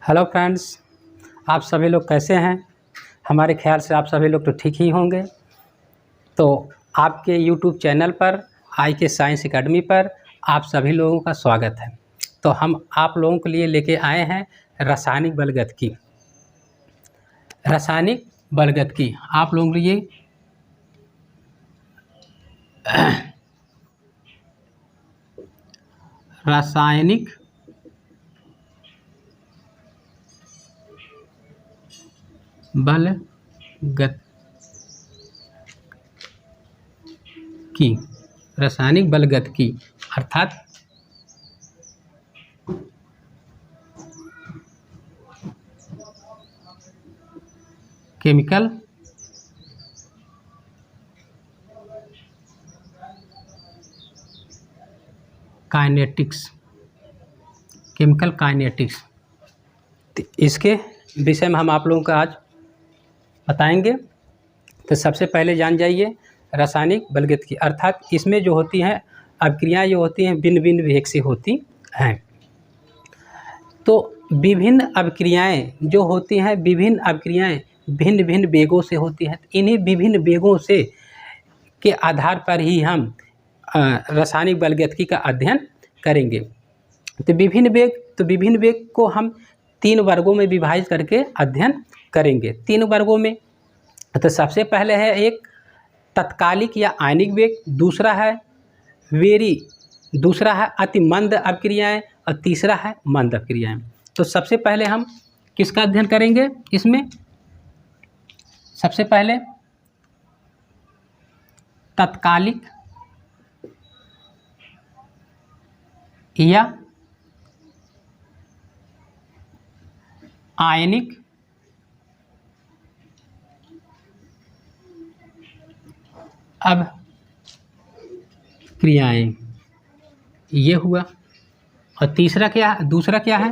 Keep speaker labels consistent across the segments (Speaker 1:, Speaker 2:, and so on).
Speaker 1: Hello friends, आप सभी लोग कैसे हैं। हमारे ख्याल से आप सभी लोग तो ठीक ही होंगे। तो आपके यूट्यूब चैनल पर IK साइंस एकेडमी पर आप सभी लोगों का स्वागत है। तो हम आप लोगों के लिए लेके आए हैं रासायनिक बलगतिकी। रासायनिक बलगतिकी आप लोगों के लिए रासायनिक बलगतिकी, रासायनिक बलगतिकी अर्थात केमिकल काइनेटिक्स। केमिकल काइनेटिक्स, तो इसके विषय में हम आप लोगों को आज बताएंगे। तो सबसे पहले जान जाइए रासायनिक बलगतिकी अर्थात इसमें जो होती हैं अभिक्रियाएँ जो होती हैं भिन्न भिन्न वेग से होती हैं। तो विभिन्न अभिक्रियाएँ जो होती हैं विभिन्न अभिक्रियाएँ भिन्न भिन्न वेगों से होती हैं। इन्हीं विभिन्न वेगों से के आधार पर ही हम रासायनिक बलगतिकी का अध्ययन करेंगे। तो विभिन्न वेग को हम 3 वर्गों में विभाजित करके अध्ययन करेंगे। 3 वर्गों में तो सबसे पहले है एक तत्कालिक या आयनिक वेग, दूसरा है अति मंद अभिक्रियाएँ और तीसरा है मंद अभिक्रियाएँ। तो सबसे पहले हम किसका अध्ययन करेंगे इसमें? सबसे पहले तत्कालिक या आयनिक अभिक्रियाएँ, ये हुआ। और दूसरा क्या है?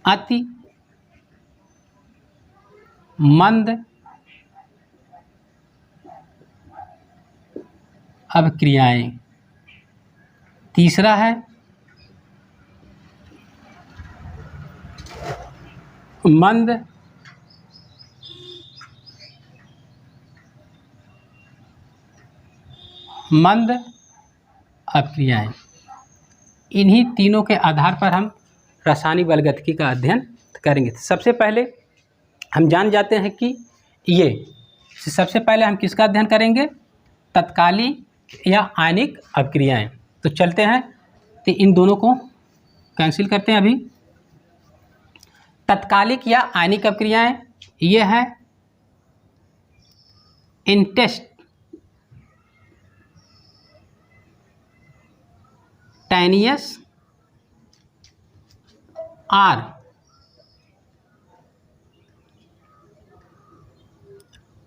Speaker 1: अति मंद अभिक्रियाएँ, तीसरा है मंद अभिक्रियाएँ। इन्हीं तीनों के आधार पर हम रासायनिक बलगतिकी का अध्ययन करेंगे। सबसे पहले हम जान जाते हैं कि सबसे पहले हम किसका अध्ययन करेंगे? तत्कालिक या आयनिक अभिक्रियाएँ। तो चलते हैं, तो इन दोनों को कैंसिल करते हैं अभी। तत्कालिक या आयनिक अभिक्रियाएँ ये है इंस्टेंटेनियस और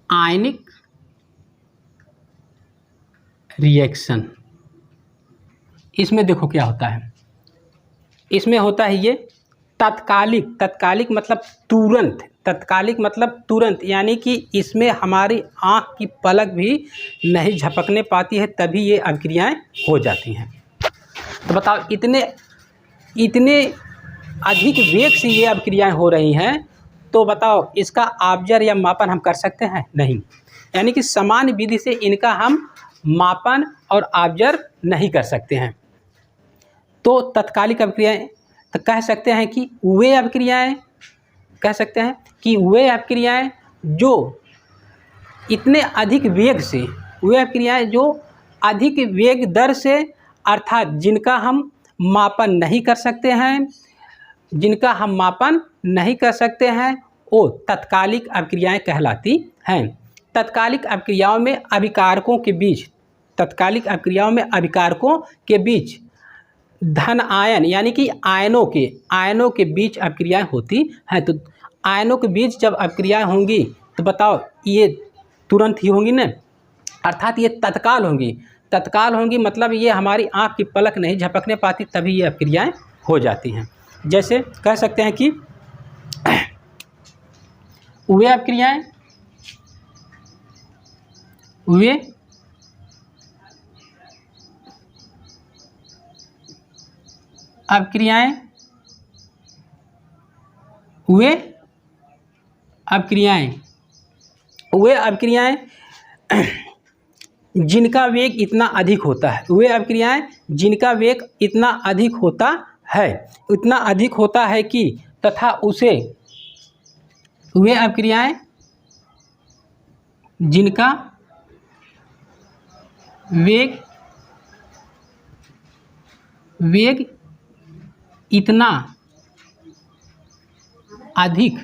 Speaker 1: आयनिक रिएक्शन। इसमें देखो क्या होता है, इसमें होता है ये तत्कालिक मतलब तुरंत, यानी कि इसमें हमारी आँख की पलक भी नहीं झपकने पाती है, तभी ये अभिक्रियाएँ हो जाती हैं। तो बताओ इतने अधिक वेग से ये अभिक्रियाएँ हो रही हैं, तो बताओ इसका ऑब्जर्व या मापन हम कर सकते हैं? नहीं। यानी कि समान विधि से इनका हम मापन और ऑब्जर्व नहीं कर सकते हैं। तो तत्कालिक अभिक्रियाएँ तो कह सकते हैं कि वे अभिक्रियाएँ जो इतने अधिक वेग से, वे अभिक्रियाएँ जो अधिक वेग दर से, अर्थात जिनका हम मापन नहीं कर सकते हैं, वो तत्कालिक अभिक्रियाएँ कहलाती हैं। तत्कालिक अभिक्रियाओं में अभिकारकों के बीच धन आयन यानी कि आयनों के बीच अभिक्रियाएँ होती हैं। तो आयनों के बीच जब अभिक्रियाएँ होंगी तो बताओ ये तुरंत ही होंगी ना, अर्थात ये तत्काल होंगी, मतलब ये हमारी आँख की पलक नहीं झपकने पाती, तभी ये अभिक्रियाएँ हो जाती हैं। जैसे कह सकते हैं कि वे अभिक्रियाएँ अभिक्रियाएं वे अभिक्रियाएं जिनका वेग इतना अधिक होता है, वे अभिक्रियाएं जिनका वेग इतना अधिक होता है कि तथा उसे वे अभिक्रियाएं जिनका वेग इतना अधिक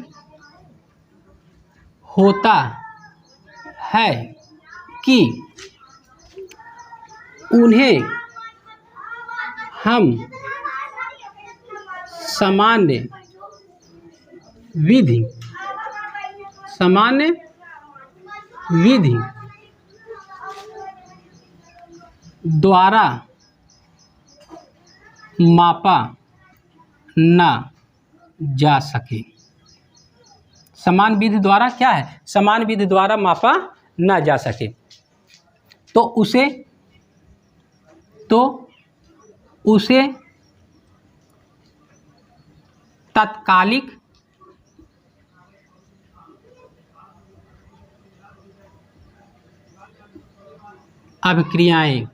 Speaker 1: होता है कि उन्हें हम सामान्य विधि द्वारा मापा न जा सके। समान विधि द्वारा क्या है? समान विधि द्वारा मापा न जा सके तो उसे तात्कालिक अभिक्रियाएं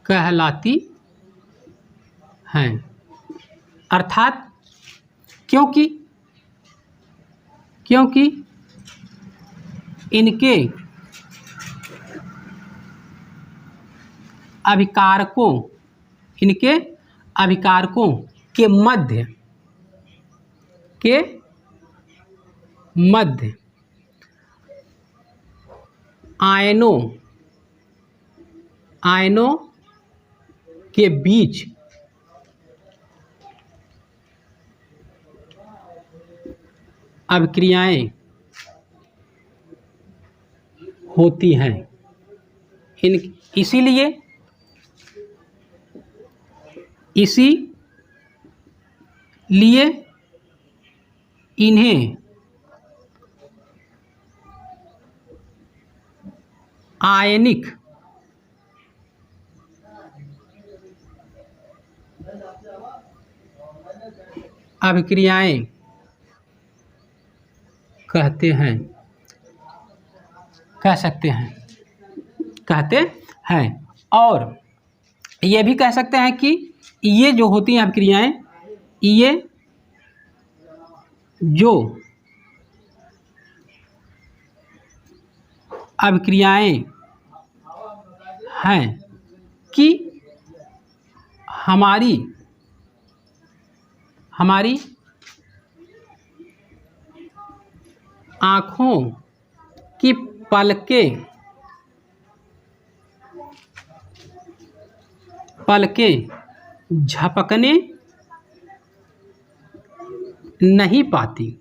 Speaker 1: कहलाती हैं। अर्थात क्योंकि इनके अभिकारकों के मध्य आयनों के बीच अभिक्रियाएं होती हैं। इसीलिए इन्हें आयनिक अभिक्रियाएं कहते हैं और ये भी कह सकते हैं कि ये जो होती हैं अभिक्रियाएं, ये जो अभिक्रियाएं हैं कि हमारी आँखों की पलकें झपकने नहीं पाती।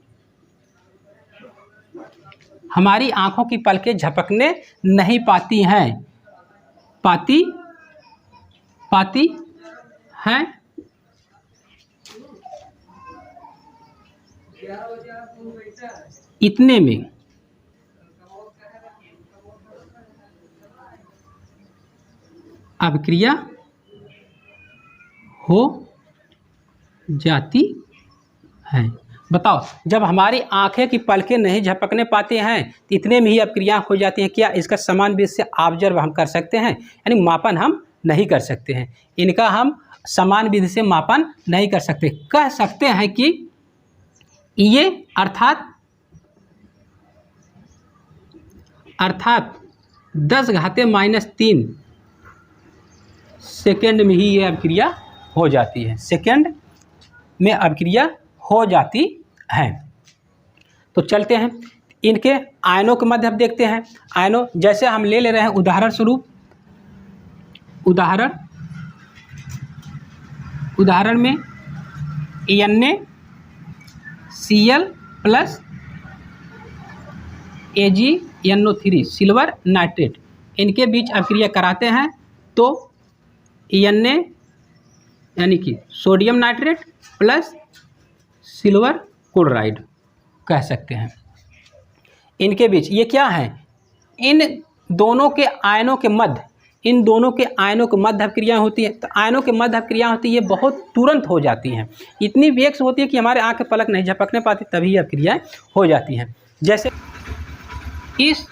Speaker 1: हमारी आँखों की पलकें झपकने नहीं पाती हैं। इतने में अभिक्रिया हो जाती है। बताओ, जब हमारी आंखें की पलकें नहीं झपकने पाते हैं तो इतने में ही अभिक्रिया हो जाती हैं। क्या इसका समान विधि से ऑब्जर्व हम कर सकते हैं? यानी मापन हम नहीं कर सकते हैं। इनका हम समान विधि से मापन नहीं कर सकते। कह सकते हैं कि ये अर्थात 10⁻³ सेकेंड में ही ये अभिक्रिया हो जाती है। सेकेंड में अभिक्रिया हो जाती है। तो चलते हैं इनके आयनों के मध्य अब देखते हैं। आयनों जैसे हम ले रहे हैं उदाहरण स्वरूप, उदाहरण में NaCl+ AgNO3 सिल्वर नाइट्रेट, इनके बीच अभिक्रिया कराते हैं तो Na यानी कि sodium nitrate plus silver chloride कह सकते हैं। इनके बीच ये क्या है? इन दोनों के आयनों के मध्य इन दोनों के आयनों के मध्य अभिक्रिया होती है। तो आयनों के मध्य अभिक्रिया होती है, ये बहुत तुरंत हो जाती हैं, इतनी वेग से होती है कि हमारे आँखें पलक नहीं झपकने पाती, तभी ये अभिक्रियाएँ हो जाती हैं। जैसे इस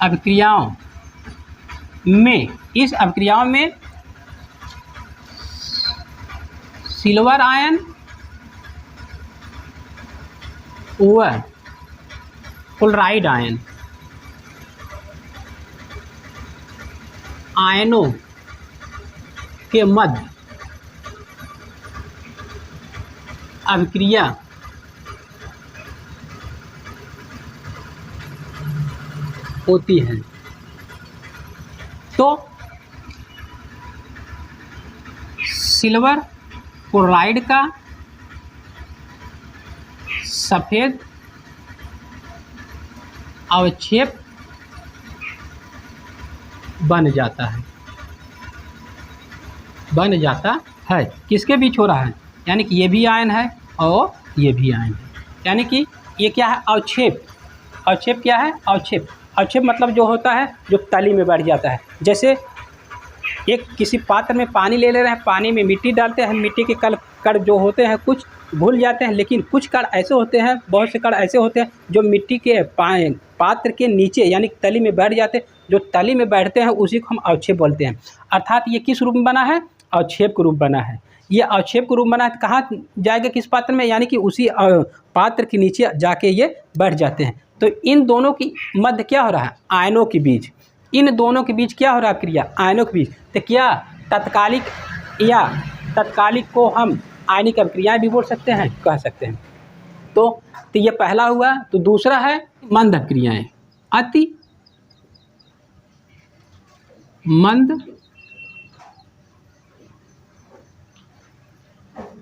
Speaker 1: अभिक्रियाओं में सिल्वर आयन व क्लोराइड आयनों के मध्य अभिक्रिया होती है। तो सिल्वर क्लोराइड का सफ़ेद अवक्षेप बन जाता है। किसके बीच हो रहा है? यानी कि ये भी आयन है और ये भी आयन है, यानी कि ये क्या है? अवक्षेप। अवक्षेप क्या है? अवक्षेप मतलब जो होता है जो तली में बैठ जाता है। जैसे एक किसी पात्र में पानी ले रहे हैं, पानी में मिट्टी डालते हैं, मिट्टी के कण जो होते हैं कुछ घुल जाते हैं, लेकिन कुछ कण ऐसे होते हैं, बहुत से कण ऐसे होते हैं जो मिट्टी के पात्र के नीचे यानी तली में बैठ जाते हैं। जो तली में बैठते हैं उसी को हम अवक्षेप बोलते हैं। अर्थात ये किस रूप में बना है? अवक्षेप के रूप बना है। ये अवक्षेप के रूप बना है, कहाँ जाएगा? किस पात्र में? यानी कि उसी पात्र के नीचे जाके ये बैठ जाते हैं। तो इन दोनों की मध्य क्या हो रहा है? आयनों के बीच। इन दोनों के बीच क्या हो रहा है? क्रिया आयनों के बीच। तो क्या तत्कालिक को हम आयनिक अभिक्रियाएं भी बोल सकते हैं, कह सकते हैं। तो ये पहला हुआ। तो दूसरा है मंद अभिक्रियाएं। अति मंद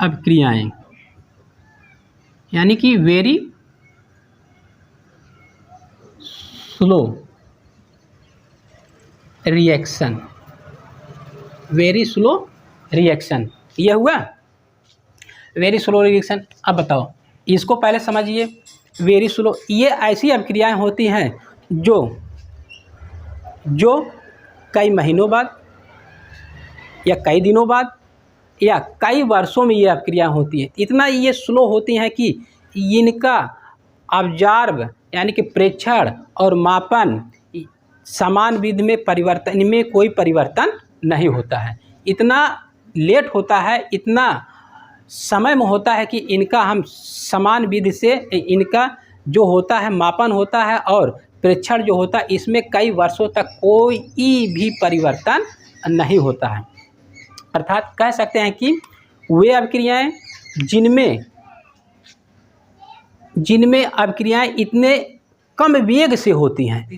Speaker 1: अभिक्रियाएं यानी कि वेरी स्लो रिएक्शन। ये हुआ वेरी स्लो रिएक्शन। अब बताओ, इसको पहले समझिए। वेरी स्लो, ये ऐसी अभिक्रियाएं होती हैं जो कई महीनों बाद या कई दिनों बाद या कई वर्षों में ये अभिक्रियाएं होती हैं। इतना ये स्लो होती हैं कि इनका ऑब्जर्व यानी कि प्रेक्षण और मापन समान विधि में परिवर्तन, इनमें कोई परिवर्तन नहीं होता है। इतना लेट होता है, इतना समय में होता है कि इनका हम समान विधि से इनका जो होता है मापन होता है और प्रेक्षण जो होता है, इसमें कई वर्षों तक कोई भी परिवर्तन नहीं होता है। अर्थात कह सकते हैं कि वे अभिक्रियाएं जिनमें अभिक्रियाएं इतने कम वेग से होती हैं,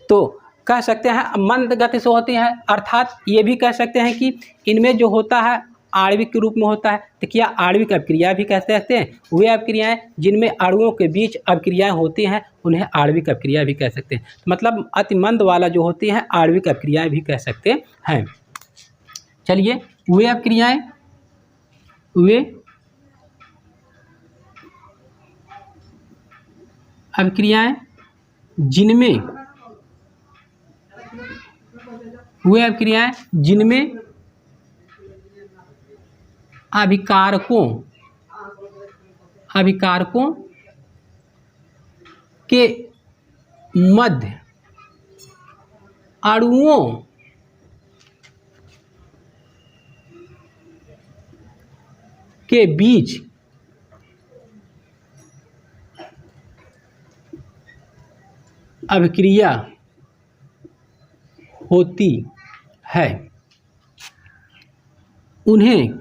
Speaker 1: तो कह सकते हैं मंद गति से होती हैं। अर्थात ये भी कह सकते हैं कि इनमें जो होता है आणविक के रूप में होता है। तो क्या आणविक अभिक्रिया भी कह सकते हैं? वे अभिक्रियाएं जिनमें अणुओं के बीच अभिक्रियाएं होती हैं उन्हें आणविक अभिक्रिया भी कह सकते हैं। मतलब अति मंद वाला जो होती है आणविक अभिक्रियाएं भी कह सकते हैं। चलिए, वे अभिक्रियाएं जिनमें अभिकारकों के मध्य अणुओं के बीच अभिक्रिया होती है, उन्हें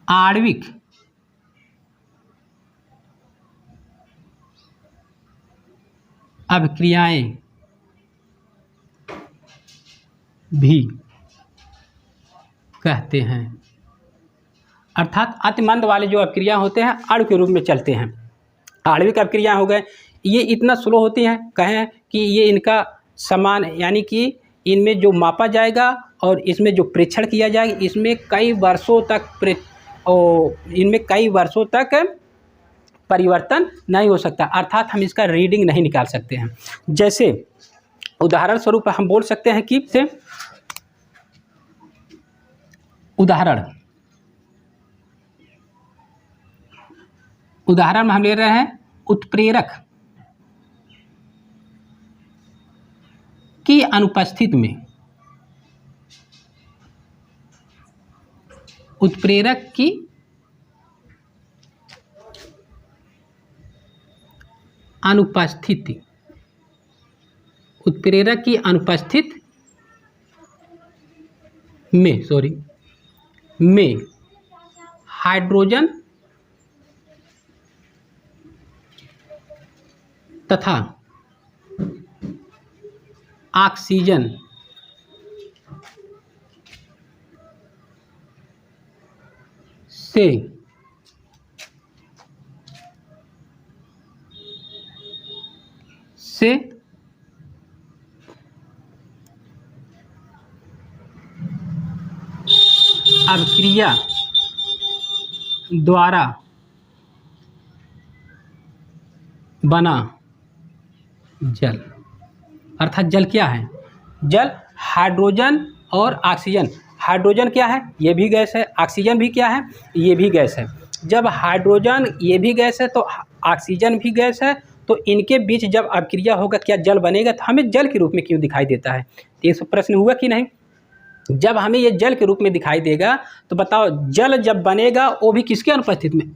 Speaker 1: आणविक अभिक्रियाएं भी कहते हैं। अर्थात अतिमंद वाले जो अभिक्रिया होते हैं अणु के रूप में चलते हैं। आणविक अभिक्रिया हो गए, ये इतना स्लो होती हैं, कहें कि ये इनका समान यानी कि इनमें जो मापा जाएगा और इसमें जो प्रेक्षण किया जाएगा इसमें कई वर्षों तक इनमें कई वर्षों तक परिवर्तन नहीं हो सकता, अर्थात हम इसका रीडिंग नहीं निकाल सकते हैं। जैसे उदाहरण स्वरूप हम बोल सकते हैं कि उदाहरण में हम ले रहे हैं उत्प्रेरक की अनुपस्थिति में, उत्प्रेरक की अनुपस्थिति, उत्प्रेरक की अनुपस्थिति में हाइड्रोजन तथा ऑक्सीजन से अभिक्रिया द्वारा बना जल, अर्थात जल क्या है? जल हाइड्रोजन और ऑक्सीजन। हाइड्रोजन क्या है? ये भी गैस है। ऑक्सीजन भी क्या है? ये भी गैस है। जब हाइड्रोजन ये भी गैस है तो ऑक्सीजन भी गैस है, तो इनके बीच जब अभिक्रिया होगा क्या जल बनेगा? तो हमें जल के रूप में क्यों दिखाई देता है? ये सब प्रश्न हुआ कि नहीं? जब हमें ये जल के रूप में दिखाई देगा तो बताओ जल जब बनेगा वो भी किसके अनुपस्थिति में?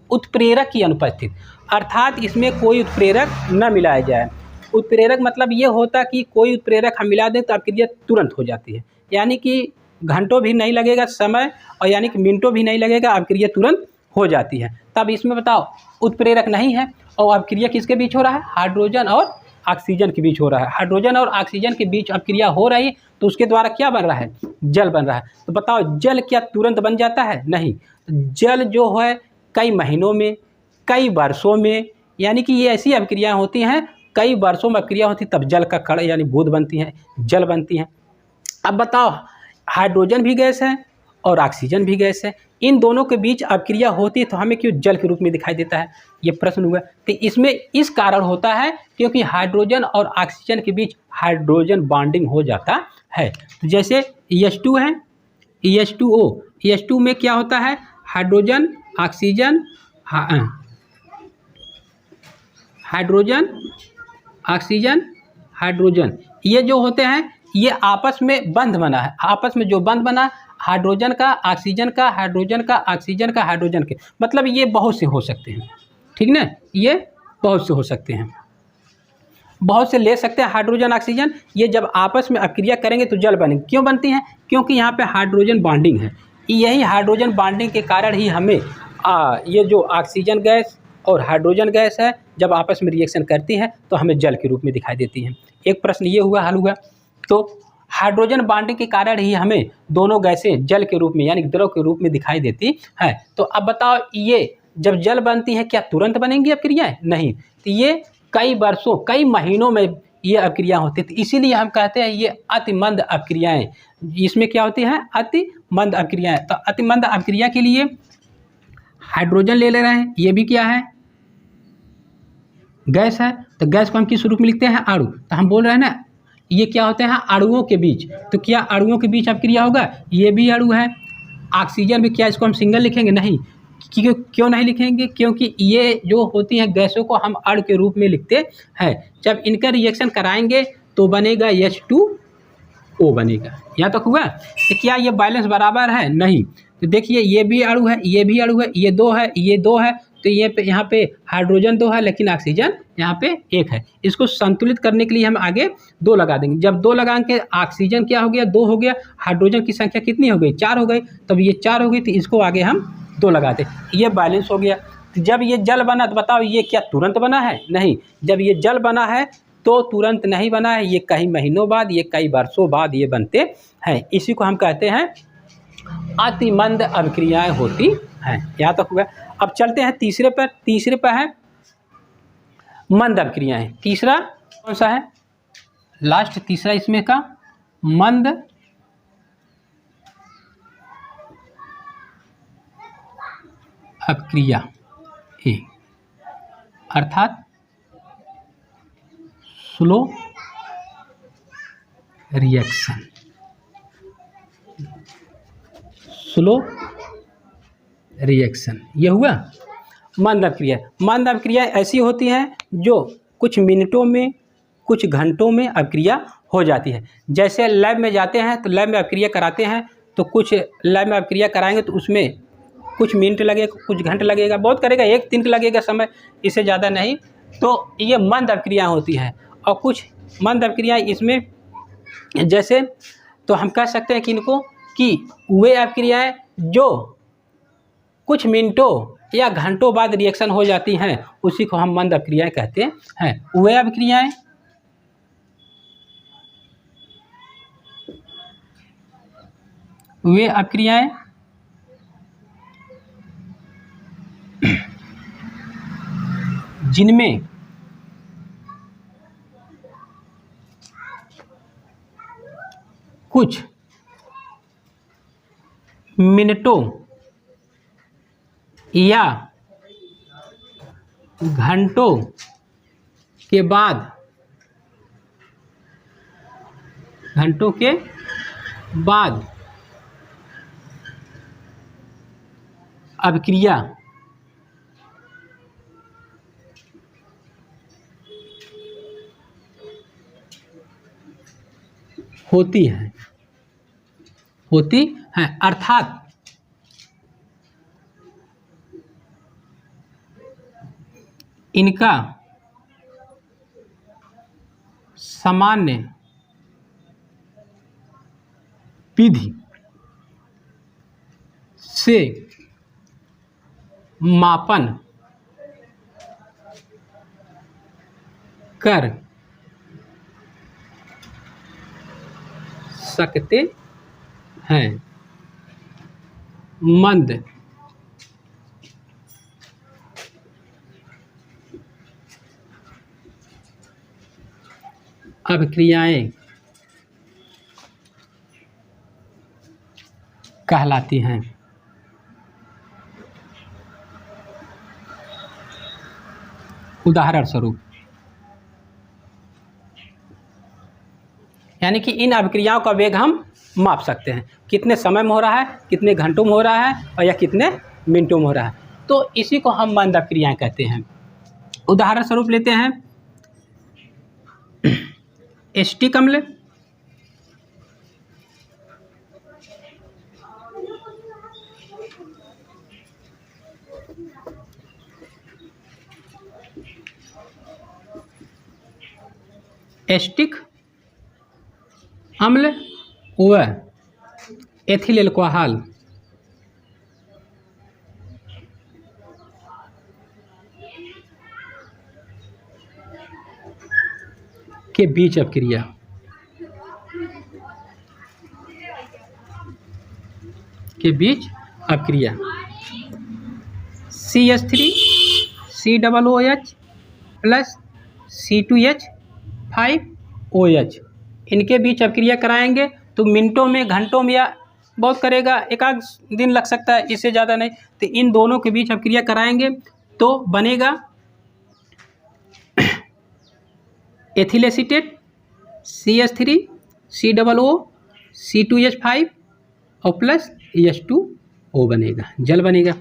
Speaker 1: उत्प्रेरक की अनुपस्थिति, अर्थात इसमें कोई उत्प्रेरक न मिलाया जाए। उत्प्रेरक मतलब ये होता कि कोई उत्प्रेरक हम मिला दें तो अभिक्रिया तुरंत हो जाती है, यानी कि घंटों भी नहीं लगेगा समय, और यानी कि मिनटों भी नहीं लगेगा, अभिक्रिया तुरंत हो जाती है। तब इसमें बताओ उत्प्रेरक नहीं है और अभिक्रिया किसके बीच हो रहा है? हाइड्रोजन और ऑक्सीजन के बीच हो रहा है। हाइड्रोजन और ऑक्सीजन के बीच अभिक्रिया हो रही है तो उसके द्वारा क्या बन रहा है? जल बन रहा है। तो बताओ जल क्या तुरंत बन जाता है? नहीं। जल जो है कई महीनों में, कई वर्षों में, यानी कि ये ऐसी अभिक्रियाएं होती हैं, कई वर्षों में अभिक्रिया होती तब जल का कण यानी बूंद बनती है, जल बनती है। अब बताओ हाइड्रोजन भी गैस है और ऑक्सीजन भी गैस है, इन दोनों के बीच अभिक्रिया होती है तो हमें क्यों जल के रूप में दिखाई देता है? ये प्रश्न हुआ। तो इसमें इस कारण होता है क्योंकि हाइड्रोजन और ऑक्सीजन के बीच हाइड्रोजन बॉन्डिंग हो जाता है। तो जैसे H2 है, H2O, H2 में क्या होता है? Hydrogen oxygen, hydrogen oxygen hydrogen, ये जो होते हैं ये आपस में बंध बना है। आपस में जो बंध बना हाइड्रोजन का ऑक्सीजन का, हाइड्रोजन का ऑक्सीजन का, हाइड्रोजन के, मतलब ये बहुत से हो सकते हैं, ठीक ना? ये बहुत से हो सकते हैं, बहुत से ले सकते हैं हाइड्रोजन ऑक्सीजन। ये जब आपस में अभिक्रिया करेंगे तो जल बनेंगे। क्यों बनती हैं? क्योंकि यहाँ पे हाइड्रोजन बॉन्डिंग है। यही हाइड्रोजन बॉन्डिंग के कारण ही हमें ये जो ऑक्सीजन गैस और हाइड्रोजन गैस है जब आपस में रिएक्शन करती हैं तो हमें जल के रूप में दिखाई देती हैं। एक प्रश्न ये हुआ, हल हुआ। तो हाइड्रोजन बॉन्डिंग के कारण ही हमें दोनों गैसें जल के रूप में यानी द्रव के रूप में दिखाई देती है। तो अब बताओ ये जब जल बनती है क्या तुरंत बनेंगी अभिक्रियाएं? नहीं। तो ये कई वर्षों, कई महीनों में ये अभिक्रिया होती है। इसीलिए हम कहते हैं ये अति मंद अभिक्रियाएं। इसमें क्या होती है? अति मंद अभिक्रियाएं। तो अति मंद अभिक्रिया के लिए हाइड्रोजन ले रहे हैं, ये भी क्या है? गैस है। तो गैस को हम किस रूप में लिखते हैं? अणु। तो हम बोल रहे हैं ना ये क्या होते हैं? अणुओं के बीच। तो क्या अणुओं के बीच अभिक्रिया होगा? ये भी अणु है। ऑक्सीजन भी क्या इसको हम सिंगल लिखेंगे? नहीं। क्यों नहीं लिखेंगे? क्योंकि ये जो होती हैं गैसों को हम अणु के रूप में लिखते हैं। जब इनका रिएक्शन कराएंगे तो बनेगा H2O बनेगा। यहाँ तक हुआ? तो क्या ये बैलेंस बराबर है? नहीं। तो देखिए ये भी अणु है, ये भी अणु है, ये दो है, ये दो है, तो ये पे यहाँ पे हाइड्रोजन 2 है लेकिन ऑक्सीजन यहाँ पे 1 है। इसको संतुलित करने के लिए हम आगे 2 लगा देंगे। जब 2 लगाएंगे ऑक्सीजन क्या हो गया? 2 हो गया। हाइड्रोजन की संख्या कितनी हो गई? 4 हो गई। तब ये 4 हो गई तो इसको आगे हम 2 लगाते, ये बैलेंस हो गया। तो जब ये जल बना तो बताओ ये क्या तुरंत बना है? नहीं। जब ये जल बना है तो तुरंत नहीं बना है, ये कई महीनों बाद, ये कई वर्षों बाद ये बनते हैं। इसी को हम कहते हैं अति मंद अभिक्रियाएं होती हैं। यहाँ तक हुआ। अब चलते हैं तीसरे पर। तीसरे पर है मंद अभिक्रियाएं। तीसरा कौन सा है? लास्ट तीसरा इसमें का मंद अपक्रिया ए, अर्थात स्लो रिएक्शन। स्लो रिएक्शन ये हुआ मंद अपक्रिया। मंद अपक्रिया ऐसी होती हैं जो कुछ मिनटों में कुछ घंटों में अपक्रिया हो जाती है। जैसे लैब में जाते हैं तो लैब में अपक्रिया कराते हैं, तो कुछ लैब में अपक्रिया कराएंगे तो उसमें कुछ मिनट लगेगा, कुछ घंटे लगेगा, बहुत करेगा 1 दिन लगेगा समय, इससे ज़्यादा नहीं। तो ये मंद अपक्रिया होती है। और कुछ मंद अपक्रिया इसमें जैसे, तो हम कह सकते हैं कि इनको कि वे अपक्रियाएं जो कुछ मिनटों या घंटों बाद रिएक्शन हो जाती हैं उसी को हम मंद अपक्रियाएं कहते हैं। वे अपक्रियाएं जिनमें कुछ मिनटों या घंटों के बाद अपक्रिया होती है अर्थात इनका सामान्य विधि से मापन कर सकते हैं। मंद अपक्रियाएं कहलाती हैं। उदाहरण स्वरूप, यानी कि इन अपक्रियाओं का वेग हम माप सकते हैं, कितने समय में हो रहा है, कितने घंटों में हो रहा है और या कितने मिनटों में हो रहा है, तो इसी को हम मंद अपक्रियाएं कहते हैं। उदाहरण स्वरूप लेते हैं एसिटिक अम्ल, एसिटिक अम्ल व एथिल अल्कोहल के बीच अपक्रिया CH3COOH प्लस C2H5OH इनके बीच अपक्रिया कराएंगे तो मिनटों में, घंटों में या बहुत करेगा 1 दिन लग सकता है, इससे ज़्यादा नहीं। तो इन दोनों के बीच अपक्रिया कराएंगे तो बनेगा ethyl acetate CH3 COO C2H5 और प्लस H2O बनेगा, जल बनेगा।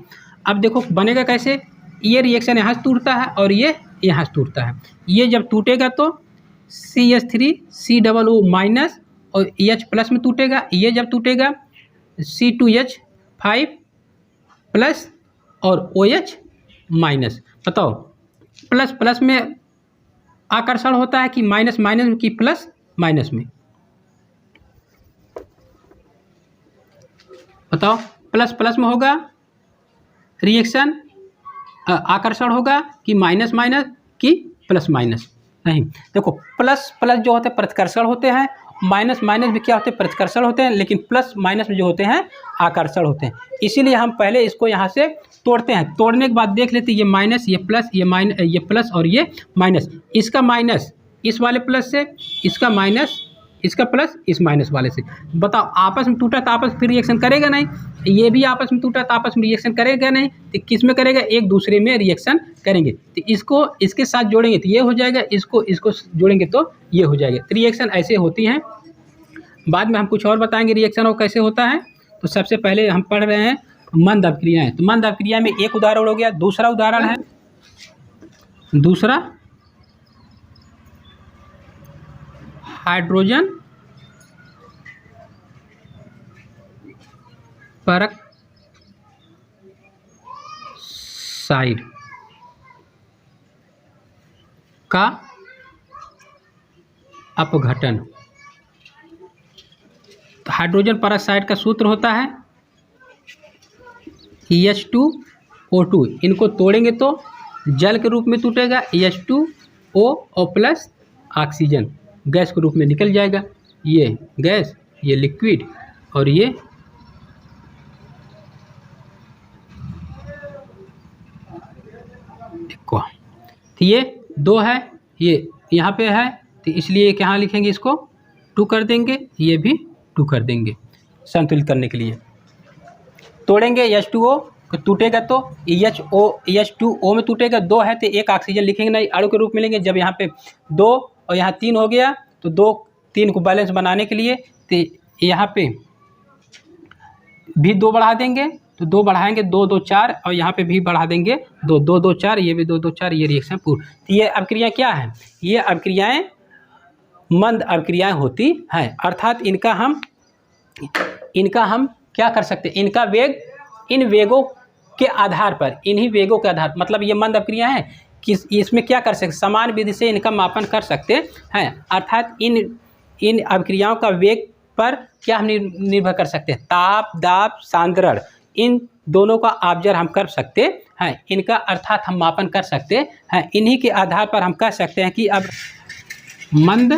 Speaker 1: अब देखो बनेगा कैसे, ये रिएक्शन यहाँ से टूटता है और ये यहाँ से टूटता है। ये जब टूटेगा तो CH3 COO माइनस और H प्लस में टूटेगा, ये जब टूटेगा C2H5 प्लस और OH माइनस। बताओ प्लस प्लस में आकर्षण होता है कि माइनस माइनस में कि प्लस माइनस में? बताओ प्लस प्लस में होगा रिएक्शन, आकर्षण होगा कि माइनस माइनस कि प्लस माइनस? नहीं, देखो प्लस प्लस जो होते हैं प्रतिकर्षण होते हैं, माइनस माइनस भी क्या होते हैं प्रतिकर्षण होते हैं, लेकिन प्लस माइनस में जो होते हैं आकर्षण होते हैं। इसीलिए हम पहले इसको यहाँ से तोड़ते हैं, तोड़ने के बाद देख लेते हैं ये माइनस, ये प्लस, ये प्लस और ये माइनस। इसका माइनस इस वाले प्लस से, इसका माइनस इसका प्लस इस माइनस वाले से। बताओ आपस में टूटा तो आपस में फिर रिएक्शन करेगा नहीं, ये भी आपस में टूटा तो आपस में रिएक्शन करेगा नहीं, तो किस में करेगा, एक दूसरे में रिएक्शन करेंगे। तो इसको इसके साथ जोड़ेंगे तो ये हो जाएगा, इसको इसको जोड़ेंगे तो ये हो जाएगा। तो रिएक्शन ऐसे होती हैं। बाद में हम कुछ और बताएंगे रिएक्शन और कैसे होता है। तो सबसे पहले हम पढ़ रहे हैं मंद अभिक्रियाएं। तो मंद अभिक्रिया में एक उदाहरण हो गया। दूसरा उदाहरण है, दूसरा हाइड्रोजन परऑक्साइड का अपघटन। तो हाइड्रोजन परऑक्साइड का सूत्र होता है H2O2। इनको तोड़ेंगे तो जल के रूप में टूटेगा, H2O और प्लस ऑक्सीजन गैस के रूप में निकल जाएगा। ये गैस, ये लिक्विड और ये एक्वा। तो ये दो है, ये यहाँ पे है, तो इसलिए क्या लिखेंगे, इसको 2 कर देंगे, ये भी 2 कर देंगे संतुलित करने के लिए। तोड़ेंगे H2O तो टूटेगा तो H2O में टूटेगा, 2 है तो एक ऑक्सीजन लिखेंगे नहीं, अणु के रूप में लेंगे। जब यहाँ पे 2 और यहाँ 3 हो गया तो 2 3 को बैलेंस बनाने के लिए तो यहाँ पे भी 2 बढ़ा देंगे, तो 2 बढ़ाएंगे 2 2 4 और यहाँ पे भी बढ़ा देंगे 2 2 2 4, ये भी 2 2 4, ये रिएक्शन पूर्ण। तो ये अभिक्रिया क्या है, ये अभिक्रियाएं मंद अभिक्रियाएं होती हैं। अर्थात इनका हम क्या कर सकते हैं, इनका वेग इन वेगों के आधार पर, इन्हीं वेगों के आधार, मतलब ये मंद अभिक्रिया है कि इसमें क्या कर सकते, समान विधि से इनका मापन कर सकते हैं। अर्थात इन अभिक्रियाओं का वेग पर क्या हम निर्भर कर सकते हैं, ताप, दाब, सांद्रण, इन दोनों का ऑब्जर्व हम कर सकते हैं। इनका अर्थात हम मापन कर सकते हैं। इन्हीं के आधार पर हम कह सकते हैं कि अब मंद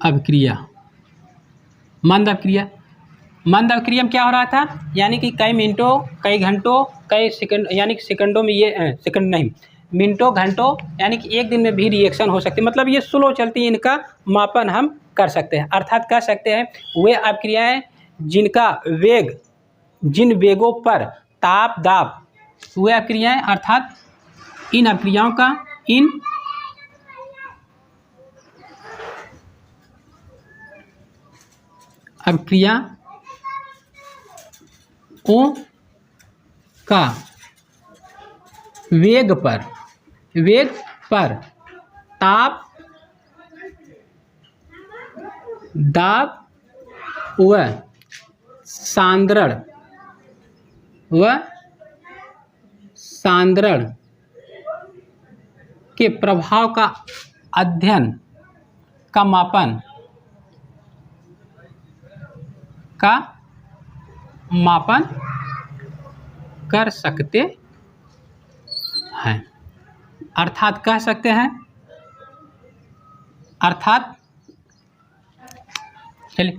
Speaker 1: अभिक्रिया में क्या हो रहा था, यानी कि कई मिनटों, कई घंटों, कई सेकंड, यानी कि सेकंडों में, ये सेकंड नहीं, मिनटों, घंटों, यानी कि एक दिन में भी रिएक्शन हो सकती है। मतलब ये स्लो चलती है, इनका मापन हम कर सकते हैं। अर्थात कह सकते हैं वे अभिक्रियाएं जिनका वेग, जिन वेगों पर ताप, दाब, वे अभिक्रियाएं, अर्थात इन अभिक्रियाओं का, इन अभिक्रियाओं का वेग पर ताप, दाब व सांद्रण के प्रभाव का अध्ययन, का मापन कर सकते हैं। अर्थात कह सकते हैं, अर्थात चलिए,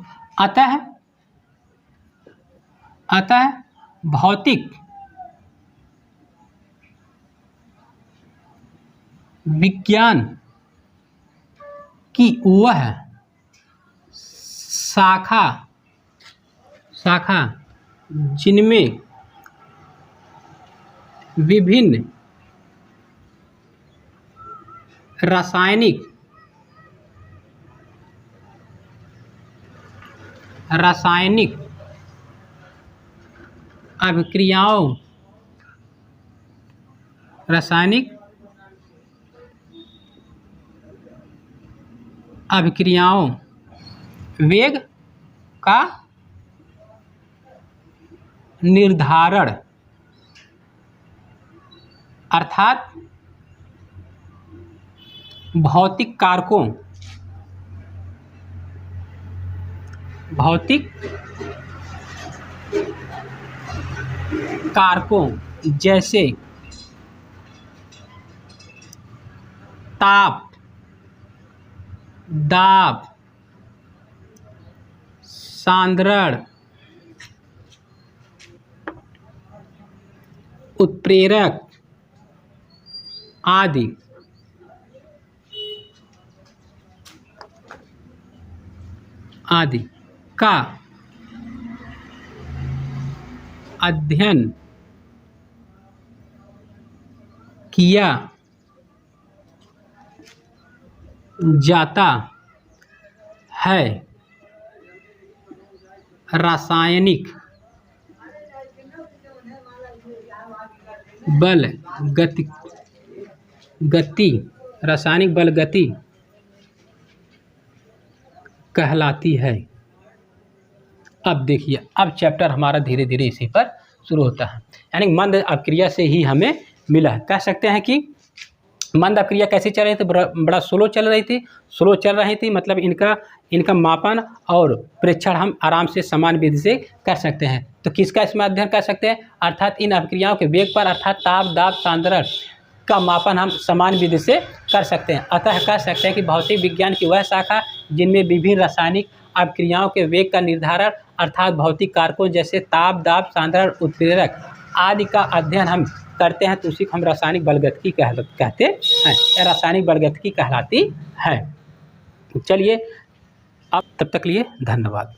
Speaker 1: अतः भौतिक विज्ञान की वह शाखा जिनमें विभिन्न रासायनिक अभिक्रियाओं वेग का निर्धारण, अर्थात भौतिक कारकों जैसे ताप, दाब, सांद्रण, उत्प्रेरक आदि आदि का अध्ययन किया जाता है। रासायनिक बल गति रासायनिक बल गति कहलाती है। अब देखिए, अब चैप्टर हमारा धीरे धीरे इसी पर शुरू होता है, यानी मंद अपक्रिया से ही हमें मिला है। कह सकते हैं कि मंद अपक्रिया कैसे चल रही थी, बड़ा स्लो चल रही थी, मतलब इनका मापन और प्रेक्षण हम आराम से समान विधि से कर सकते हैं। तो किसका इसमें अध्ययन कर सकते हैं, अर्थात इन अपक्रियाओं के वेग पर, अर्थात ताप दाब सांद्रण का मापन हम समान विधि से कर सकते हैं। अतः कह सकते हैं कि भौतिक विज्ञान की वह शाखा जिनमें विभिन्न रासायनिक अपक्रियाओं के वेग का निर्धारण, अर्थात भौतिक कारकों जैसे ताप दाब सांद्रण उत्प्रेरक आदि का अध्ययन हम करते हैं, तो उसी को हम रासायनिक बलगतिकी कहते हैं, या रासायनिक बलगतिकी कहलाती है। चलिए, अब तब तक लिए धन्यवाद।